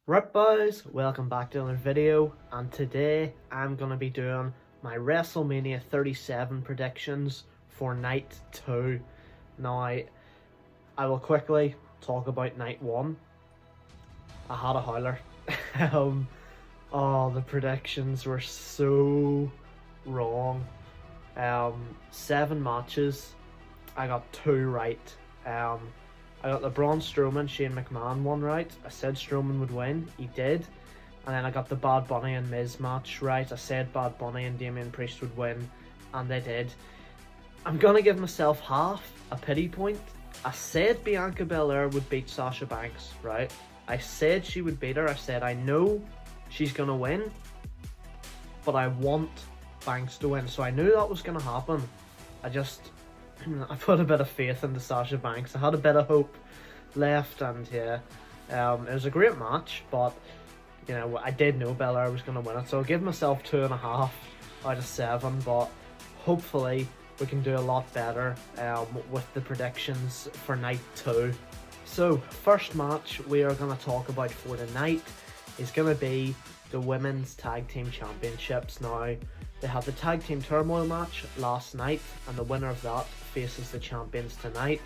Right boys, welcome back to another video, and today I'm going to be doing my WrestleMania 37 predictions for night 2. Now, I will quickly talk about night 1. I had a howler. The predictions were so wrong. 7 matches, I got 2 right. I got the Braun Strowman, Shane McMahon one right. I said Strowman would win. He did. And then I got the Bad Bunny and Miz match right. I said Bad Bunny and Damian Priest would win. And they did. I'm going to give myself half a pity point. I said Bianca Belair would beat Sasha Banks, right? I said she would beat her. I said I know she's going to win. But I want Banks to win. So I knew that was going to happen. I put a bit of faith into Sasha Banks. I had a bit of hope left, and yeah, it was a great match, but you know, I did know Belair was going to win it, so I'll give myself 2.5 out of 7, but hopefully we can do a lot better with the predictions for night 2. So, first match we are going to talk about for tonight is going to be the Women's Tag Team Championships. Now, they had the Tag Team Turmoil match last night, and the winner of that faces the champions tonight.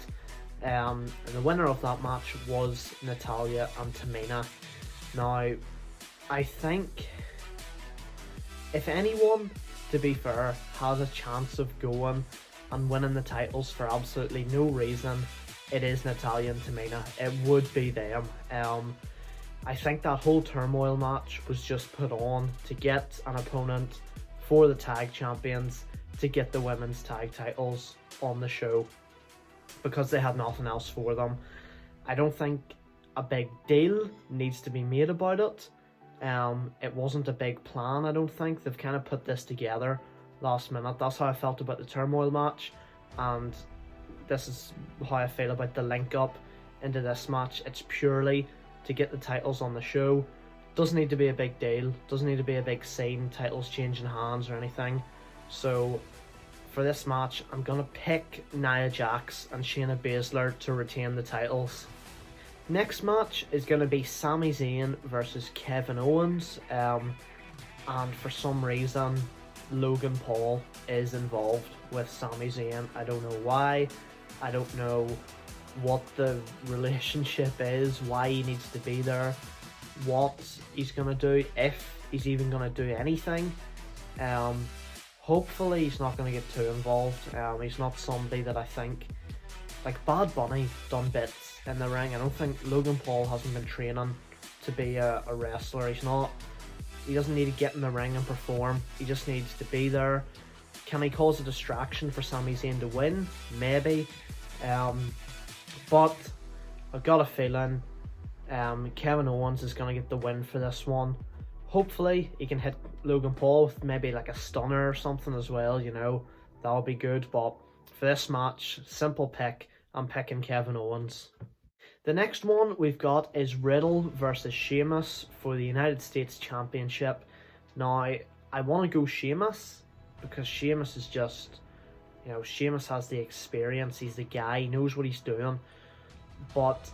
And the winner of that match was Natalya and Tamina. Now, I think if anyone, to be fair, has a chance of going and winning the titles for absolutely no reason, it is Natalya and Tamina. It would be them. I think that whole Turmoil match was just put on to get an opponent for the tag champions to get the women's tag titles on the show because they had nothing else for them. I don't think a big deal needs to be made about it. It wasn't a big plan, I don't think. They've kind of put this together last minute. That's how I felt about the Turmoil match, and this is how I feel about the link up into this match. It's purely to get the titles on the show. Doesn't need to be a big deal, doesn't need to be a big scene, titles changing hands or anything. So for this match, I'm going to pick Nia Jax and Shayna Baszler to retain the titles. Next match is going to be Sami Zayn versus Kevin Owens, and for some reason Logan Paul is involved with Sami Zayn. I don't know why, I don't know what the relationship is, why he needs to be there, what he's going to do, if he's even going to do anything. Hopefully he's not going to get too involved. He's not somebody that I think, like Bad Bunny done bits in the ring. I don't think Logan Paul hasn't been training to be a wrestler. He doesn't need to get in the ring and perform, he just needs to be there. Can he cause a distraction for Sami Zayn to win? Maybe. But I've got a feeling Kevin Owens is going to get the win for this one. Hopefully he can hit Logan Paul with maybe like a stunner or something as well, you know, that'll be good. But for this match, simple pick, I'm picking Kevin Owens. The next one we've got is Riddle versus Sheamus for the United States Championship. Now, I want to go Sheamus because Sheamus is just, you know, Sheamus has the experience, he's the guy, he knows what he's doing. But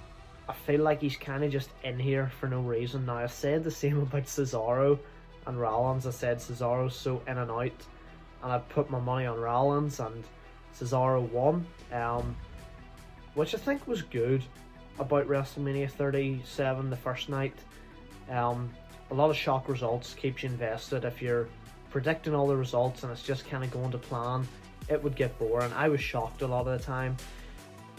I feel like he's kind of just in here for no reason. Now, I said the same about Cesaro and Rollins. I said Cesaro's so in and out, and I put my money on Rollins, and Cesaro won, which I think was good about WrestleMania 37 the first night. A lot of shock results keeps you invested. If you're predicting all the results and it's just kind of going to plan, it would get boring. I was shocked a lot of the time.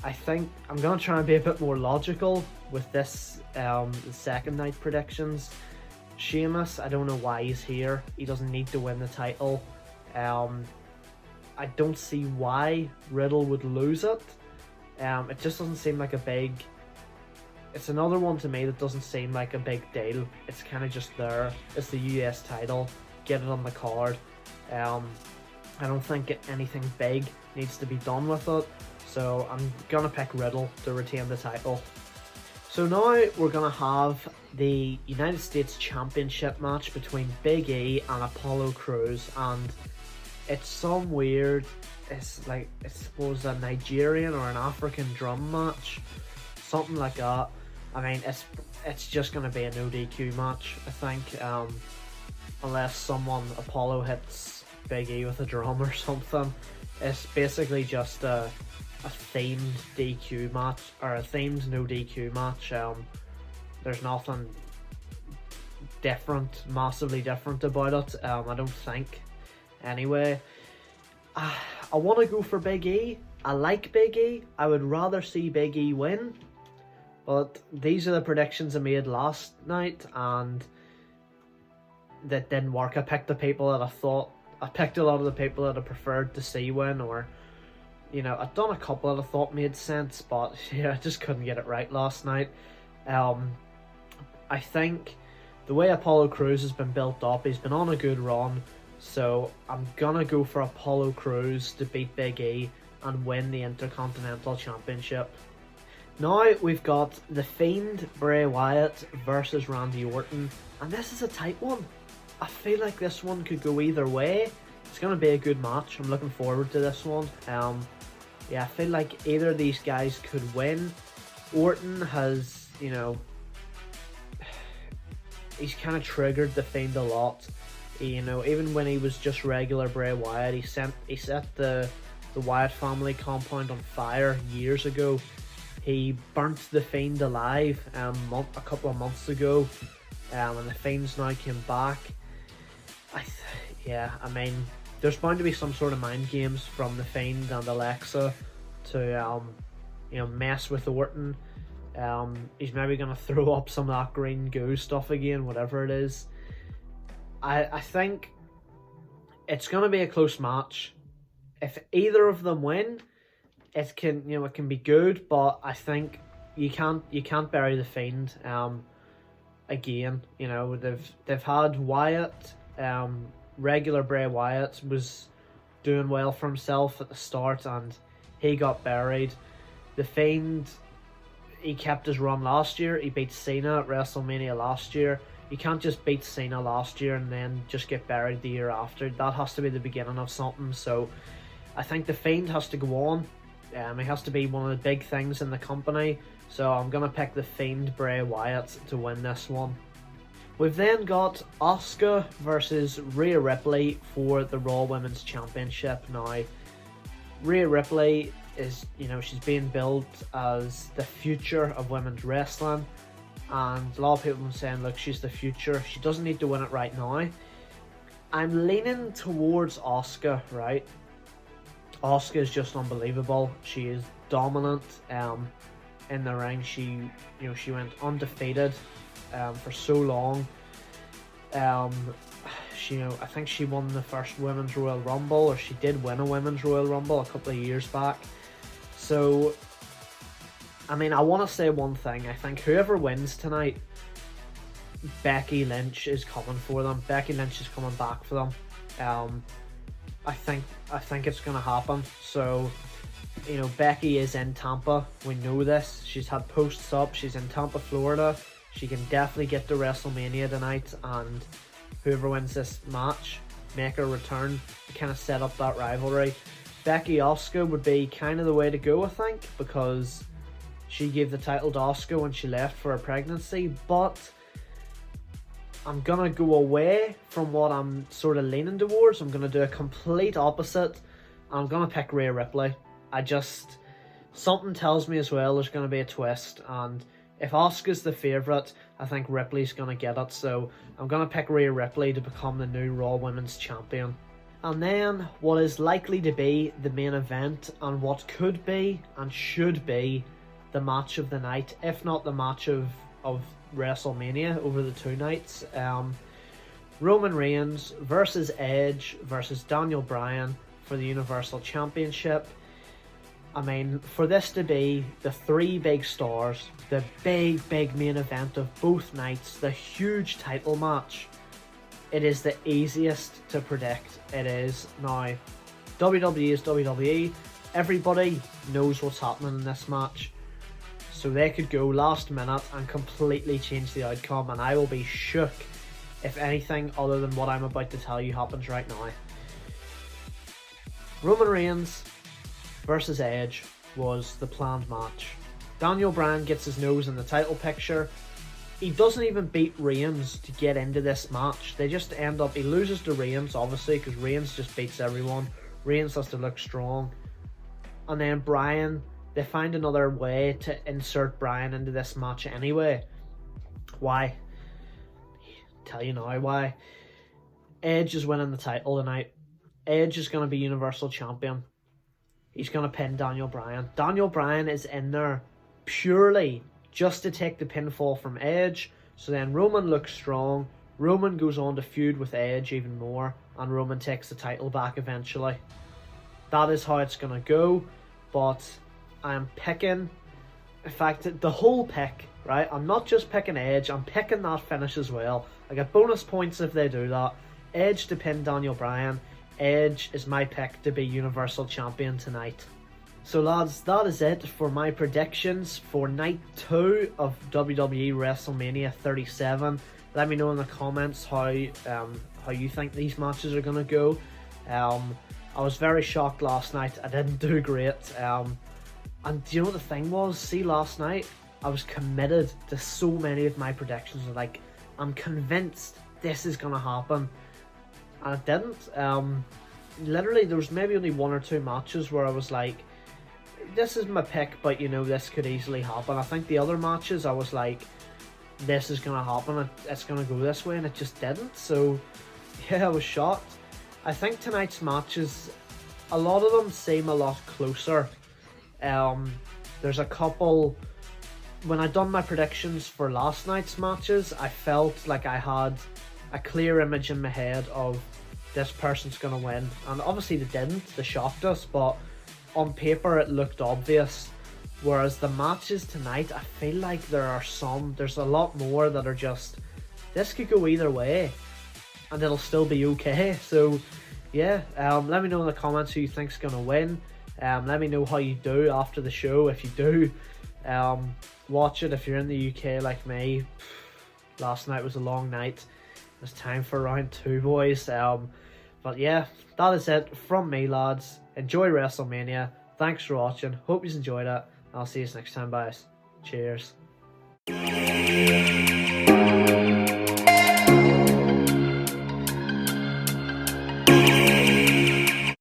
I think I'm going to try and be a bit more logical with this, the second night predictions. Sheamus, I don't know why he's here. He doesn't need to win the title. I don't see why Riddle would lose it. It just doesn't seem like a big... It's another one to me that doesn't seem like a big deal. It's kind of just there. It's the US title. Get it on the card. I don't think anything big needs to be done with it. So I'm going to pick Riddle to retain the title. So now we're going to have the United States Championship match between Big E and Apollo Crews. And it's some weird, it's suppose a Nigerian or an African drum match. Something like that. I mean, it's just going to be a no DQ match, I think, unless Apollo hits Big E with a drum or something. It's basically just a themed DQ match, or a themed no DQ match. There's nothing massively different about it. I don't think. Anyway, I want to go for Big E. I like Big E. I would rather see Big E win. But these are the predictions I made last night, and that didn't work. I picked a lot of the people that I preferred to see win, or, you know, I'd done a couple that I thought made sense, but yeah, I just couldn't get it right last night. I think the way Apollo Crews has been built up, he's been on a good run, so I'm gonna go for Apollo Crews to beat Big E and win the Intercontinental Championship. Now we've got The Fiend, Bray Wyatt versus Randy Orton, and this is a tight one. I feel like this one could go either way. It's going to be a good match. I'm looking forward to this one. Yeah, I feel like either of these guys could win. Orton has, you know, he's kind of triggered The Fiend a lot. You know, even when he was just regular Bray Wyatt, he set the Wyatt family compound on fire years ago. He burnt The Fiend alive a couple of months ago, and The Fiend's now came back. I mean, there's bound to be some sort of mind games from The Fiend and Alexa to, you know, mess with Orton. He's maybe going to throw up some of that green goo stuff again, whatever it is. I think it's going to be a close match. If either of them win, it can be good, but I think you can't bury The Fiend. Again, you know, they've had Wyatt. Regular Bray Wyatt was doing well for himself at the start, and he got buried. The Fiend, he kept his run last year. He beat Cena at WrestleMania last year. You can't just beat Cena last year and then just get buried the year after. That has to be the beginning of something. So I think The Fiend has to go on. He has to be one of the big things in the company. So I'm going to pick The Fiend, Bray Wyatt, to win this one. We've then got Asuka versus Rhea Ripley for the Raw Women's Championship. Now, Rhea Ripley is, you know, she's being built as the future of women's wrestling. And a lot of people have been saying, look, she's the future. She doesn't need to win it right now. I'm leaning towards Asuka, right? Asuka is just unbelievable. She is dominant in the ring. She went undefeated for so long. I think she won the first Women's Royal Rumble, or she did win a Women's Royal Rumble a couple of years back. So, I mean, I want to say one thing. I think whoever wins tonight, Becky Lynch is coming for them. Becky Lynch is coming back for them. I think it's going to happen. So, you know, Becky is in Tampa. We know this. She's had posts up. She's in Tampa, Florida. She can definitely get to WrestleMania tonight, and whoever wins this match, make her return to kind of set up that rivalry. Becky Asuka would be kind of the way to go, I think, because she gave the title to Asuka when she left for her pregnancy, but I'm going to go away from what I'm sort of leaning towards. I'm going to do a complete opposite. I'm going to pick Rhea Ripley. Something tells me as well there's going to be a twist, and if Asuka's the favourite, I think Ripley's going to get it, so I'm going to pick Rhea Ripley to become the new Raw Women's Champion. And then, what is likely to be the main event, and what could be and should be the match of the night, if not the match of WrestleMania over the two nights. Roman Reigns versus Edge versus Daniel Bryan for the Universal Championship. I mean, for this to be the three big stars, the big main event of both nights, the huge title match, it is the easiest to predict. It is. Now, WWE is WWE. Everybody knows what's happening in this match. So they could go last minute and completely change the outcome, and I will be shook if anything other than what I'm about to tell you happens right now. Roman Reigns versus Edge was the planned match. Daniel Bryan gets his nose in the title picture. He doesn't even beat Reigns to get into this match. They just end up, he loses to Reigns, obviously, because Reigns just beats everyone. Reigns has to look strong. And then Bryan, they find another way to insert Bryan into this match anyway. Why? Tell you now why. Edge is winning the title tonight. Edge is going to be Universal Champion. He's going to pin Daniel Bryan. Daniel Bryan is in there purely just to take the pinfall from Edge. So then Roman looks strong. Roman goes on to feud with Edge even more. And Roman takes the title back eventually. That is how it's going to go. But I'm picking... In fact, the whole pick, right? I'm not just picking Edge. I'm picking that finish as well. I get bonus points if they do that. Edge to pin Daniel Bryan. Edge is my pick to be Universal Champion tonight. So lads, that is it for my predictions for night 2 of WWE WrestleMania 37. Let me know in the comments how you think these matches are going to go. I was very shocked last night. I didn't do great. And do you know what the thing was? See, last night, I was committed to so many of my predictions. Like, I'm convinced this is going to happen. And it didn't. Literally, there was maybe only 1 or 2 matches where I was like, this is my pick, but you know, this could easily happen. I think the other matches, I was like, this is going to happen, it's going to go this way, and it just didn't. So, yeah, I was shocked. I think tonight's matches, a lot of them seem a lot closer. There's a couple... When I done my predictions for last night's matches, I felt like I had a clear image in my head of this person's going to win. And obviously they didn't, they shocked us, but on paper it looked obvious. Whereas the matches tonight, I feel like there's a lot more that are just, this could go either way and it'll still be okay. So yeah, let me know in the comments who you think's going to win. Let me know how you do after the show. If you do watch it, if you're in the UK like me, last night was a long night. It's time for round 2, boys. But yeah, that is it from me, lads. Enjoy WrestleMania. Thanks for watching. Hope you enjoyed it. I'll see you next time, guys. Cheers.